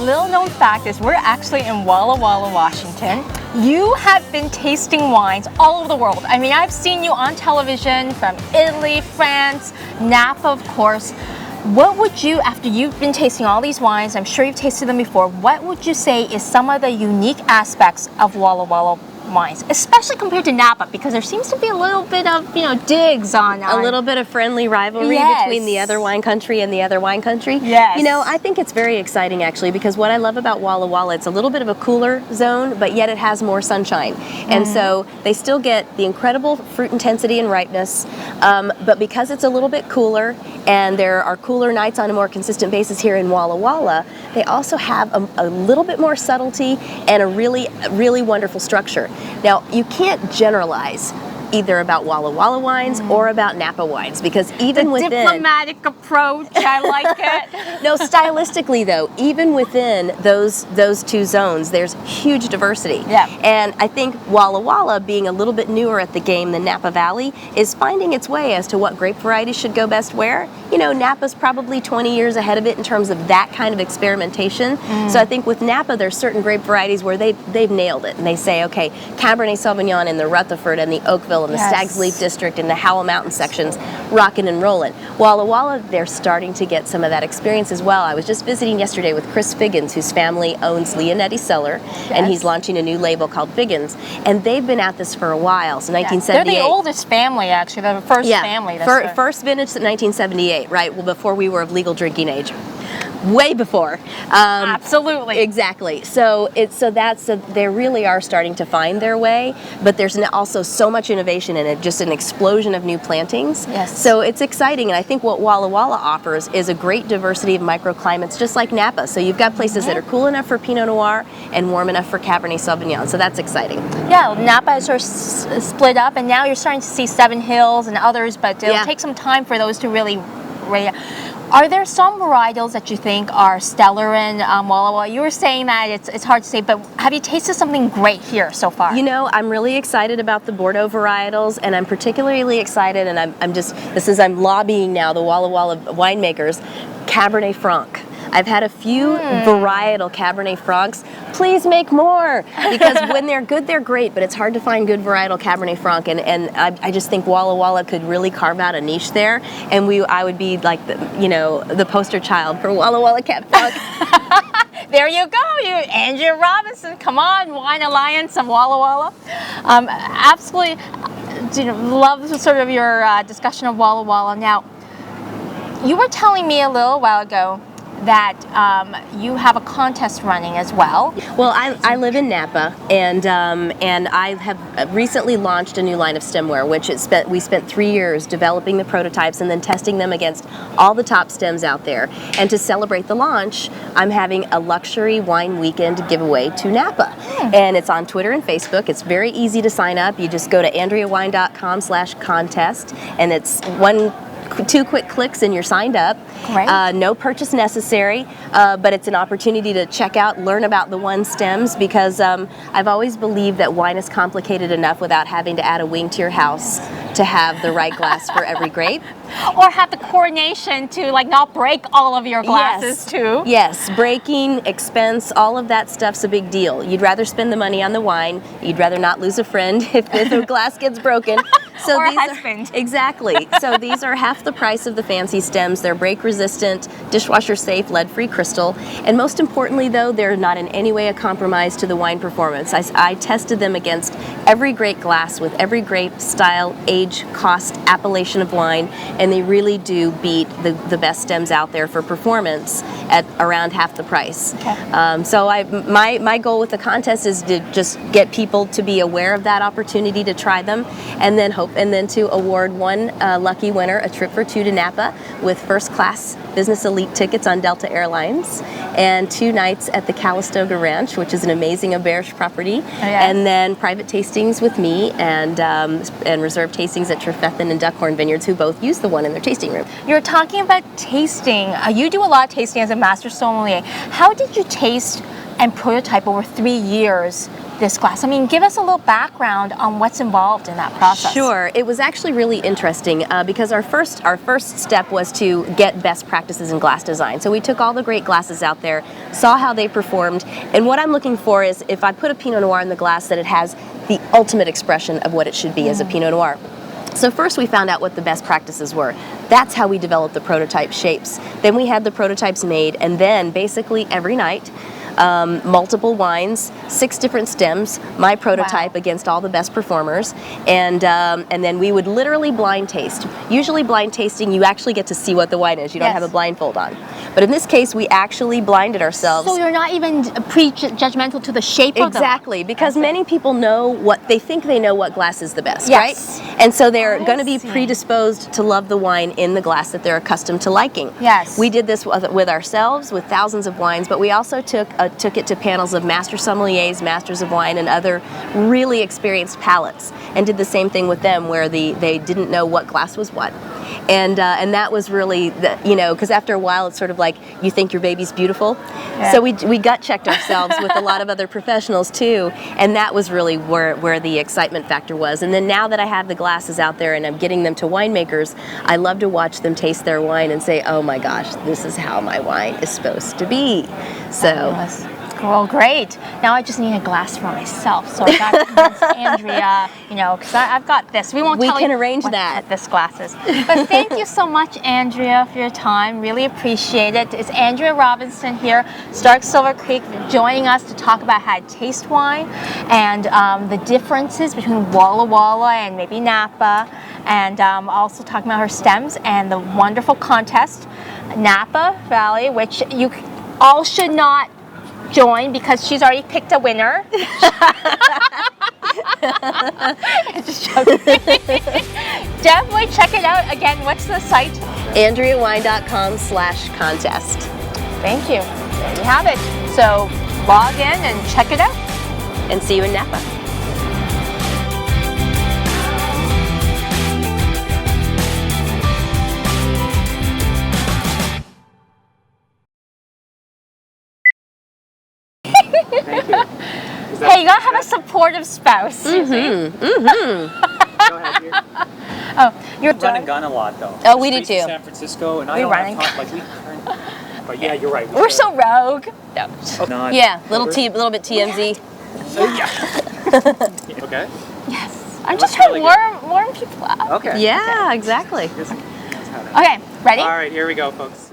little known fact is we're actually in Walla Walla, Washington. You have been tasting wines all over the world. I mean, I've seen you on television from Italy, France, Napa, of course. What would you, after you've been tasting all these wines, I'm sure you've tasted them before, what would you say is some of the unique aspects of Walla Walla wines, especially compared to Napa, because there seems to be a little bit of, digs on a little bit of friendly rivalry between the other wine country and the other wine country. Yes. I think it's very exciting actually, because what I love about Walla Walla, it's a little bit of a cooler zone, but yet it has more sunshine. And so they still get the incredible fruit intensity and ripeness, but because it's a little bit cooler and there are cooler nights on a more consistent basis here in Walla Walla, they also have a little bit more subtlety and a really, really wonderful structure. Now, you can't generalize either about Walla Walla wines or about Napa wines, because even within... diplomatic approach, I like it. No, stylistically though, even within those two zones, there's huge diversity. Yeah. And I think Walla Walla, being a little bit newer at the game than Napa Valley, is finding its way as to what grape varieties should go best where. Napa's probably 20 years ahead of it in terms of that kind of experimentation. So I think with Napa, there's certain grape varieties where they've nailed it, and they say, okay, Cabernet Sauvignon in the Rutherford and the Oakville and the Stag's Leap District and the Howell Mountain sections, rockin' and rollin'. Walla Walla, they're starting to get some of that experience as well. I was just visiting yesterday with Chris Figgins, whose family owns Leonetti Cellar, and he's launching a new label called Figgins, and they've been at this for a while, so 1978. They're the oldest family, actually, the first family. First vintage in 1978, right? Well, before we were of legal drinking age. Way before. Absolutely. Exactly. So they really are starting to find their way, but there's also so much innovation in it, just an explosion of new plantings. Yes. So it's exciting, and I think what Walla Walla offers is a great diversity of microclimates, just like Napa. So you've got places that are cool enough for Pinot Noir and warm enough for Cabernet Sauvignon. So that's exciting. Yeah, Napa is sort of split up, and now you're starting to see Seven Hills and others, but it'll take some time for those to really. Are there some varietals that you think are stellar in Walla Walla? You were saying that it's hard to say, but have you tasted something great here so far? I'm really excited about the Bordeaux varietals, and I'm particularly excited, and I'm lobbying now the Walla Walla winemakers, Cabernet Franc. I've had a few varietal Cabernet Francs. Please make more, because when they're good, they're great, but it's hard to find good varietal Cabernet Franc, and I just think Walla Walla could really carve out a niche there, and I would be like the poster child for Walla Walla Cab Franc. There you go, Andrea Robinson. Come on, Wine Alliance of Walla Walla. Absolutely, love sort of your discussion of Walla Walla. Now, you were telling me a little while ago that you have a contest running as well. Well, I live in Napa, and I have recently launched a new line of stemware, which we spent 3 years developing the prototypes and then testing them against all the top stems out there. And to celebrate the launch, I'm having a luxury wine weekend giveaway to Napa. And it's on Twitter and Facebook. It's very easy to sign up. You just go to andreawine.com/contest, and it's 2 quick clicks and you're signed up. Right. No purchase necessary, but it's an opportunity to check out, learn about the one stems, because I've always believed that wine is complicated enough without having to add a wing to your house to have the right glass for every grape. Or have the coordination to not break all of your glasses too. Yes, breaking, expense, all of that stuff's a big deal. You'd rather spend the money on the wine. You'd rather not lose a friend if the glass gets broken. So or a husband. Exactly. So these are half the price of the fancy stems. They're break resistant, dishwasher safe, lead free crystal. And most importantly though, they're not in any way a compromise to the wine performance. I tested them against every great glass with every grape, style, age, cost, appellation of wine, and they really do beat the best stems out there for performance at around half the price. Okay. So my goal with the contest is to just get people to be aware of that opportunity to try them, and then to award one lucky winner a trip for 2 to Napa with first class business elite tickets on Delta Airlines, and 2 nights at the Calistoga Ranch, which is an amazing auberge property, and then private tastings with me, and reserved tastings at Trefethen and Duckhorn Vineyards, who both use the one in their tasting room. You're talking about tasting. You do a lot of tasting as a master sommelier. How did you taste and prototype over 3 years this glass? I mean, give us a little background on what's involved in that process. Sure. It was actually really interesting because our first step was to get best practices in glass design. So we took all the great glasses out there, saw how they performed, and what I'm looking for is if I put a Pinot Noir in the glass, that it has the ultimate expression of what it should be as a Pinot Noir. So first we found out what the best practices were. That's how we developed the prototype shapes. Then we had the prototypes made, and then basically every night, multiple wines, 6 different stems, my prototype against all the best performers, and then we would literally blind taste. Usually blind tasting, you actually get to see what the wine is. You don't have a blindfold on. But in this case, we actually blinded ourselves. So you're not even prejudgmental to the shape of the wine. Exactly, because many people know what, they think they know what glass is the best, right? And so they're going to be predisposed to love the wine in the glass that they're accustomed to liking. Yes. We did this with ourselves, with thousands of wines, but we also took it to panels of master sommeliers, masters of wine, and other really experienced palates, and did the same thing with them, where they didn't know what glass was what. And that was really, because after a while it's sort of like you think your baby's beautiful. Yeah. So we gut checked ourselves with a lot of other professionals too, and that was really where the excitement factor was. And then now that I have the glasses out there and I'm getting them to winemakers, I love to watch them taste their wine and say, oh my gosh, this is how my wine is supposed to be. So. Well, great. Now I just need a glass for myself. So I got to convince Andrea, because I've got this. We can arrange that. What this glass is. But thank you so much, Andrea, for your time. Really appreciate it. It's Andrea Robinson here, Stark Silver Creek, joining us to talk about how to taste wine and the differences between Walla Walla and maybe Napa, and also talking about her stems and the wonderful contest, Napa Valley, which you all should not join because she's already picked a winner. Just joking. Definitely check it out. Again, what's the site? AndreaWine.com/contest. Thank you. There you have it. So log in and check it out. And see you in Napa. Thank you. Hey, you gotta have a supportive spouse. Go ahead here. Oh, you're Run and gun a lot though. Oh, we do too. San Francisco, and I We don't running. have time. But yeah, you're right. We're so rogue. No. Not Yeah, little bit TMZ. Okay. Yes. I'm It just looks trying really to warm people up. Okay. Yeah, exactly. Let's have it. Okay, ready? All right, here we go, folks.